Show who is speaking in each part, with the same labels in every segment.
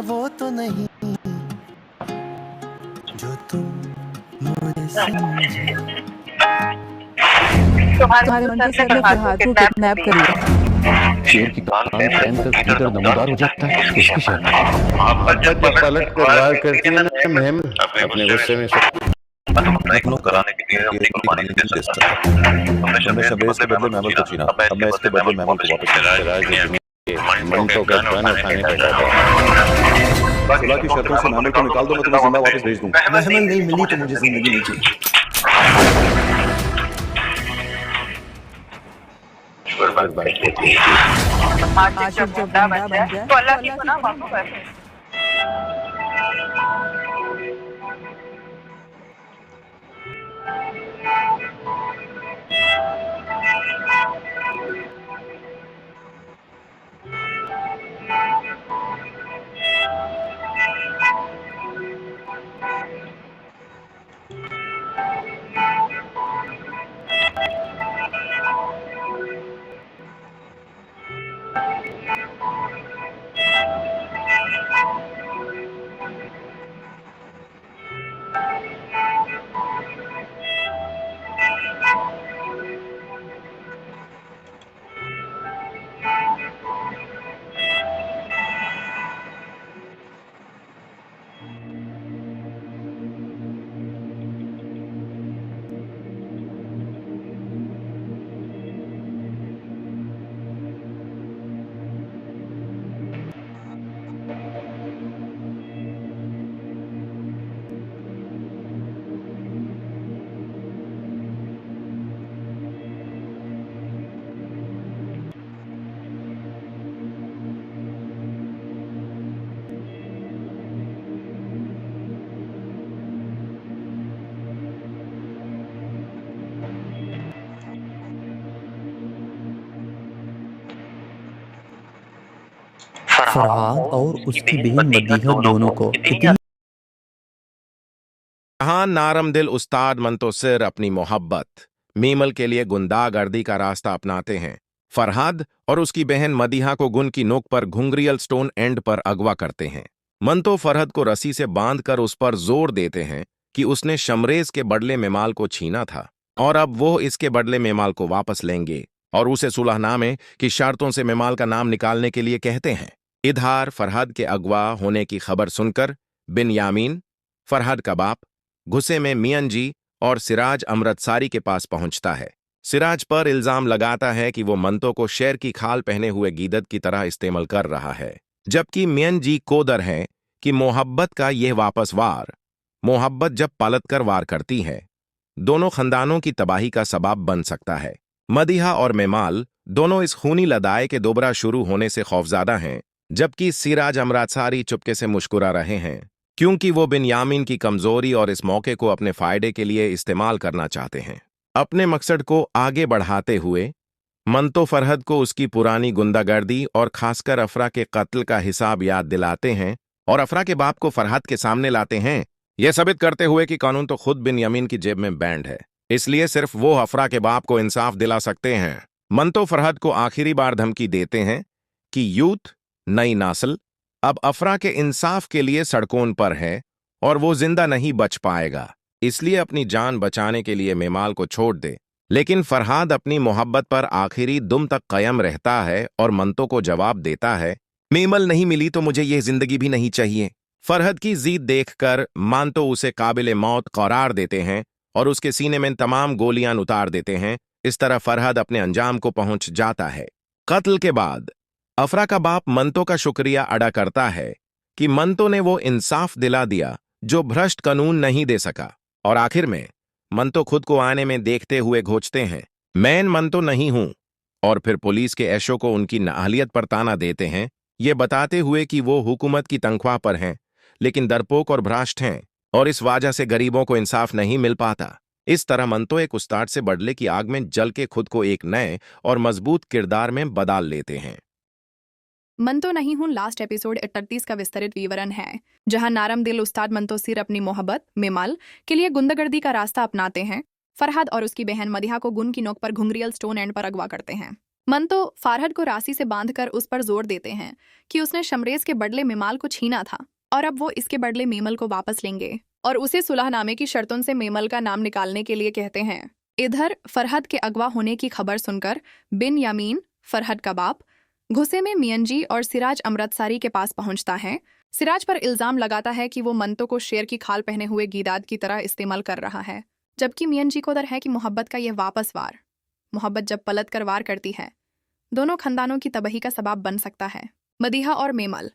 Speaker 1: वो तो नहीं जो तुम मुझे समझे।
Speaker 2: तुम्हारे मंटो सर ने फरहाद को किडनैप कर लिया।
Speaker 3: शेर की कान पहनकर भीतर नमूदार हो जाता है, किसकी शर्त?
Speaker 4: मोहब्बत जब पलट कर वार करती है ना महम, अपने गुस्से में
Speaker 5: तुम अपना एक नौकर कराने के लिए अपनी कुर्बानी नहीं दे सकता। तुमने शबरेज के बदले महमल को छीना, अब मैं इसके बदले महमल को वापस
Speaker 4: मंटो का गन उठाने का इरादा।
Speaker 5: सुलह की शर्तों से महमल को निकाल दो, मैं तुम्हें जिंदा वापस भेज दूंगा।
Speaker 1: महमल नहीं मिली तो मुझे जिंदगी नहीं चाहिए।
Speaker 2: आशिक जब बंदा बन जाए तो अल्लाह की पनाह मांगो बस।
Speaker 6: फरहाद और उसकी बहन मदीहा दोनों को इतनी
Speaker 7: जहां नारम दिल उस्ताद मंतोसिर अपनी मोहब्बत मीमल के लिए गुंडागर्दी का रास्ता अपनाते हैं, फरहाद और उसकी बहन मदीहा को गुन की नोक पर घुंगरियल स्टोन एंड पर अगवा करते हैं। मंतो फरहद को रस्सी से बांधकर उस पर जोर देते हैं कि उसने शमरेज के बदले मेमाल को छीना था और अब वो इसके बदले मेमाल को वापस लेंगे और उसे सुलहनामे की शर्तों से मेमाल का नाम निकालने के लिए कहते हैं। इधर फरहद के अगवा होने की खबर सुनकर बिनयामीन, फरहद का बाप, गुस्से में मियां जी और सिराज अमृतसारी के पास पहुंचता है। सिराज पर इल्जाम लगाता है कि वो मंतो को शेर की खाल पहने हुए गीदड़ की तरह इस्तेमाल कर रहा है, जबकि मियां जी कोदर है कि मोहब्बत का यह वापस वार, मोहब्बत जब पलट कर वार करती है, दोनों खानदानों की तबाही का सबब बन सकता है। मदीहा और मेमाल दोनों इस खूनी लड़ाई के दोबारा शुरू होने से खौफजादा हैं, जबकि सिराज अमृतसारी चुपके से मुस्कुरा रहे हैं क्योंकि वो बिनयामीन की कमजोरी और इस मौके को अपने फायदे के लिए इस्तेमाल करना चाहते हैं। अपने मकसद को आगे बढ़ाते हुए मंतो फरहद को उसकी पुरानी गुंडागर्दी और खासकर अफरा के कत्ल का हिसाब याद दिलाते हैं और अफरा के बाप को फरहद के सामने लाते हैं, यह साबित करते हुए कि कानून तो खुद बिनयामीन की जेब में बैंड है, इसलिए सिर्फ वो अफरा के बाप को इंसाफ दिला सकते हैं। मंतो फरहद को आखिरी बार धमकी देते हैं कि यूथ, नई नस्ल अब अफरा के इंसाफ के लिए सड़कों पर है और वो जिंदा नहीं बच पाएगा, इसलिए अपनी जान बचाने के लिए मेमाल को छोड़ दे। लेकिन फरहाद अपनी मोहब्बत पर आखिरी दुम तक कायम रहता है और मंतो को जवाब देता है, मेमल नहीं मिली तो मुझे यह जिंदगी भी नहीं चाहिए। फरहद की जीत देखकर मंतो उसे काबिल मौत करार देते हैं और उसके सीने में तमाम गोलियां उतार देते हैं। इस तरह फरहद अपने अंजाम को पहुंच जाता है। कत्ल के बाद अफरा का बाप मंतो का शुक्रिया अदा करता है कि मंतो ने वो इंसाफ दिला दिया जो भ्रष्ट कानून नहीं दे सका, और आखिर में मंतो खुद को आने में देखते हुए घोंचते हैं, मैं मंतो नहीं हूं, और फिर पुलिस के ऐशो को उनकी नाअहलियत पर ताना देते हैं, ये बताते हुए कि वो हुकूमत की तनख्वाह पर हैं लेकिन डरपोक और भ्रष्ट हैं और इस वजह से गरीबों को इंसाफ नहीं मिल पाता। इस तरह मंतो एक उस्ताद से बदले की आग में जल के खुद को एक नए और मजबूत किरदार में बदल लेते हैं।
Speaker 8: मंतो नहीं हूं लास्ट एपिसोड 38 का विस्तृत विवरण है, जहां नारम दिल उस्ताद मंतोसिर अपनी मोहब्बत मेमाल के लिए गुंडागर्दी का रास्ता अपनाते हैं। फरहाद और उसकी बहन मदीहा को गुन की नोक पर घुंगरियल स्टोन एंड पर अगवा करते हैं। मंतो फरहद को राशि से बांधकर उस पर जोर देते हैं कि उसने शमरेज के बदले मेमाल को छीना था और अब वो इसके बदले मेमल को वापस लेंगे और उसे सुलहनामे की शर्तों से मेमल का नाम निकालने के लिए कहते हैं। इधर फरहद के अगवा होने की खबर सुनकर बिन यामीन, फरहद का बाप, गुस्से में मियंजी और सिराज अमृतसरी के पास पहुंचता है। सिराज पर इल्जाम लगाता है कि वो मंतो को शेर की खाल पहने हुए गीदाद की तरह इस्तेमाल कर रहा है, जबकि मियंजी को डर है कि मोहब्बत का यह वापस वार, मोहब्बत जब पलट कर वार करती है, दोनों खानदानों की तबाही का सबब बन सकता है। मदीहा और मेमल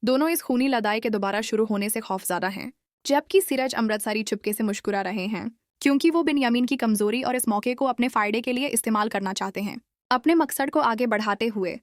Speaker 8: दोनों इस खूनी लड़ाई के दोबारा शुरू होने से खौफज़दा हैं, जबकि सिराज अमृतसरी चुपके से मुस्कुरा रहे हैं क्योंकि वो बिन यामीन की कमजोरी और इस मौके को अपने फायदे के लिए इस्तेमाल करना चाहते हैं। अपने मकसद को आगे बढ़ाते हुए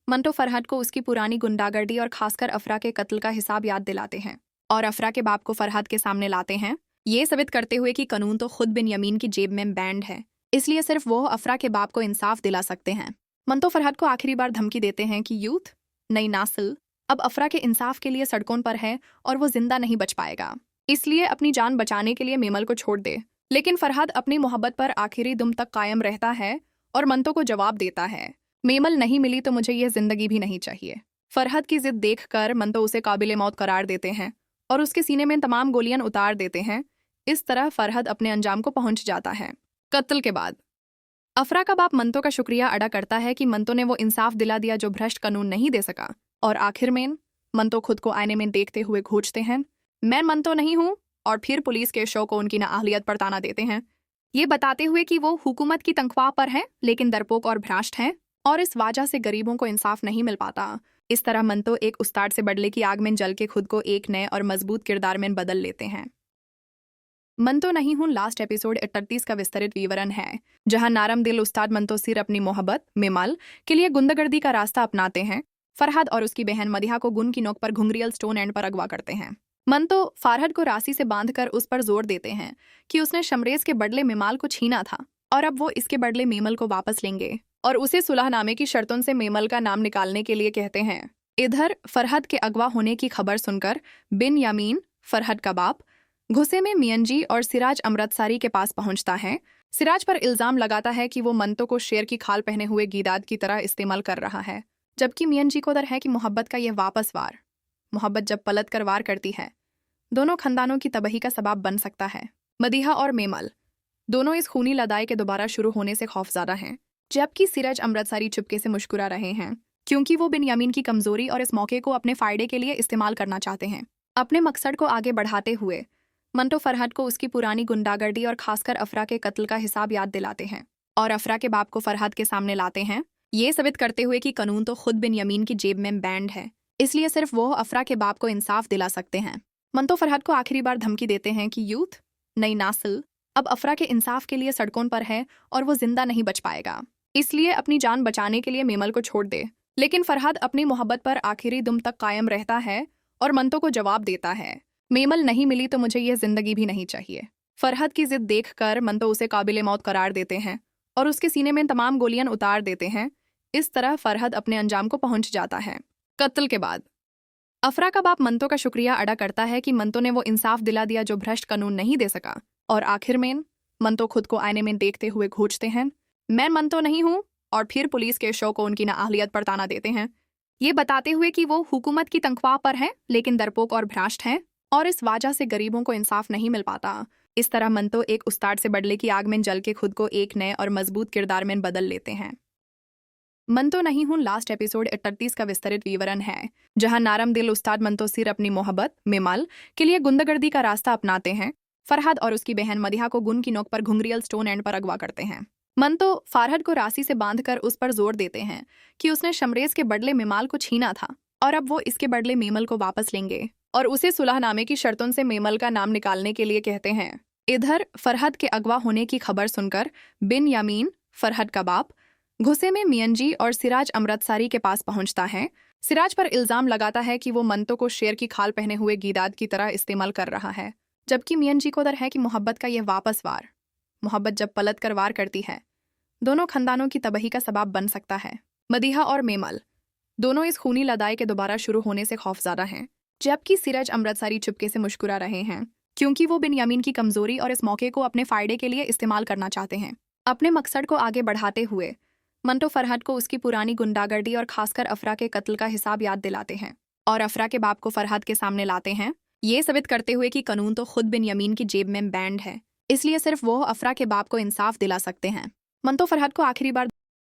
Speaker 8: मंटो फरहद को उसकी पुरानी गुंडागर्दी और खासकर अफरा के कत्ल का हिसाब याद दिलाते हैं और अफरा के बाप को फरहद के सामने लाते हैं, ये साबित करते हुए कि कानून तो खुद बिन यामीन की जेब में बैंड है, इसलिए सिर्फ वो अफरा के बाप को इंसाफ दिला सकते हैं। मंटो फरहद को आखिरी बार धमकी देते हैं कि यूथ, नई नस्ल अब अफरा के इंसाफ के लिए सड़कों पर है और वो जिंदा नहीं बच पाएगा, इसलिए अपनी जान बचाने के लिए मेमल को छोड़ दे। लेकिन फरहद अपनी मोहब्बत पर आखिरी दम तक कायम रहता है और मंतो को जवाब देता है, मेमल नहीं मिली तो मुझे यह जिंदगी भी नहीं चाहिए। फरहद की जिद देखकर मंतो उसे काबिल मौत करार देते हैं और उसके सीने में तमाम गोलियां उतार देते हैं। इस तरह फरहद अपने अंजाम को पहुंच जाता है। कत्ल के बाद अफरा का बाप मंतो का शुक्रिया अदा करता है कि मंतो ने वो इंसाफ दिला दिया जो भ्रष्ट कानून नहीं दे सका, और आखिर में मंतो खुद को आईने में देखते हुए घोंचते हैं, मैं मंतो नहीं हूं, और फिर पुलिस के शो को उनकी नाअहलियत पर ताना देते हैं, ये बताते हुए कि वो हुकूमत की तनख्वाह पर हैं लेकिन डरपोक और भ्रष्ट हैं और इस वजह से गरीबों को इंसाफ नहीं मिल पाता। इस तरह मंतो एक उस्ताद से बदले की आग में जल के खुद को एक नए और मजबूत किरदार में बदल लेते हैं। मंतो नहीं हूं लास्ट एपिसोड 38 का विस्तृत विवरण है, जहां नारम दिल उस्ताद मंतो सिर अपनी मोहब्बत मेमल के लिए गुंडागर्दी का रास्ता अपनाते हैं। फरहद और उसकी बहन मदीहा को गुन की नोक पर घुंघरियल स्टोन एंड पर अगवा करते हैं। मंतो फरहद को राशि से बांधकर उस पर जोर देते हैं कि उसने शमरेज के बदले मेमाल को छीना था और अब वो इसके बदले मेमल को वापस लेंगे और उसे सुलहनामे की शर्तों से मेमल का नाम निकालने के लिए कहते हैं। इधर फरहद के अगवा होने की खबर सुनकर बिन यामीन, फरहद का बाप, गुस्से में मियंजी और सिराज अमृतसरी के पास पहुंचता है। सिराज पर इल्जाम लगाता है कि वो मंतो को शेर की खाल पहने हुए गीदाद की तरह इस्तेमाल कर रहा है, जबकि मियंजी को डर है कि मोहब्बत का यह वापस वार, मोहब्बत जब पलट कर वार करती है, दोनों खानदानों की तबाही का सबब बन सकता है। मदीहा और मेमल दोनों इस खूनी लड़ाई के दोबारा शुरू होने से खौफज़दा हैं, जबकि सिराज अमृतसरी चुपके से मुस्कुरा रहे हैं क्योंकि वो बिन यामीन की कमजोरी और इस मौके को अपने फायदे के लिए इस्तेमाल करना चाहते हैं। अपने मकसद को आगे बढ़ाते हुए मंटो फरहद को उसकी पुरानी गुंडागर्दी और खासकर अफरा के कत्ल का हिसाब याद दिलाते हैं और अफरा के बाप को फरहद के सामने लाते हैं, ये साबित करते हुए कि कानून तो खुद बिन यामीन की जेब में बैंड है, इसलिए सिर्फ वो अफरा के बाप को इंसाफ दिला सकते हैं। मंतो फरहद को आखिरी बार धमकी देते हैं कि यूथ, नई नस्ल अब अफरा के इंसाफ के लिए सड़कों पर है और वो जिंदा नहीं बच पाएगा, इसलिए अपनी जान बचाने के लिए मेमल को छोड़ दे। लेकिन फरहद अपनी मोहब्बत पर आखिरी दम तक कायम रहता है और मंतो को जवाब देता है, मेमल नहीं मिली तो मुझे यह जिंदगी भी नहीं चाहिए। फरहद की जिद देखकर मंतो उसे काबिल मौत करार देते हैं और उसके सीने में तमाम गोलियां उतार देते हैं। इस तरह फरहद अपने अंजाम को पहुंच जाता है। कत्ल के बाद अफरा का बाप मंतो का शुक्रिया अदा करता है कि मंतो ने वो इंसाफ दिला दिया जो भ्रष्ट कानून नहीं दे सका, और आखिर में मंतो खुद को आईने में देखते हुए घोंचते हैं, मैं मंतो नहीं हूं, और फिर पुलिस के शो को उनकी नाअहलियत पर ताना देते हैं, ये बताते हुए कि वो हुकूमत की तनख्वाह पर हैं लेकिन डरपोक और भ्रष्ट हैं और इस वजह से गरीबों को इंसाफ नहीं मिल पाता। इस तरह मंतो एक उस्ताद से बदले की आग में जल के खुद को एक नए और मजबूत किरदार में बदल लेते हैं। मंतो नहीं हूं लास्ट एपिसोड 38 का विस्तृत विवरण है, जहां नारम दिल उस्ताद मंतो सिर अपनी मोहब्बत मेमल के लिए गुंडागर्दी का रास्ता अपनाते हैं। फरहद और उसकी बहन मदीहा को गुन की नोक पर घुंघरियल स्टोन एंड पर अगवा करते हैं। मंतो फरहद को राशि से बांधकर उस पर जोर देते हैं कि उसने शमरेज के बदले मेमाल को छीना था और अब वो इसके बदले मेमल को वापस लेंगे और उसे सुलहनामे की शर्तों से मेमल का नाम निकालने के लिए कहते हैं। इधर फरहद के अगवा होने की खबर सुनकर बिन यामीन, फरहद का बाप, गुस्से में मियंजी और सिराज अमृतसरी के पास पहुंचता है। सिराज पर इल्जाम लगाता है कि वो मंतो को शेर की खाल पहने हुए गीदाद की तरह इस्तेमाल कर रहा है, जबकि मियंजी को डर है कि मोहब्बत का यह वापस वार, मोहब्बत जब पलट कर वार करती है, दोनों खानदानों की तबाही का सबब बन सकता है। मदीहा और मेमल दोनों इस खूनी लड़ाई के दोबारा शुरू होने से खौफज़दा हैं, जबकि सिराज अमृतसरी चुपके से मुस्कुरा रहे हैं क्योंकि वो बिन यामीन की कमजोरी और इस मौके को अपने फायदे के लिए इस्तेमाल करना चाहते हैं। अपने मकसद को आगे बढ़ाते हुए मंटो फरहद को उसकी पुरानी गुंडागर्दी और खासकर अफरा के कत्ल का हिसाब याद दिलाते हैं और अफरा के बाप को फरहद के सामने लाते हैं, ये साबित करते हुए कि कानून तो खुद बिन यमीन की जेब में बैंड है, इसलिए सिर्फ वो अफरा के बाप को इंसाफ दिला सकते हैं। मंटो फरहद को आखिरी बार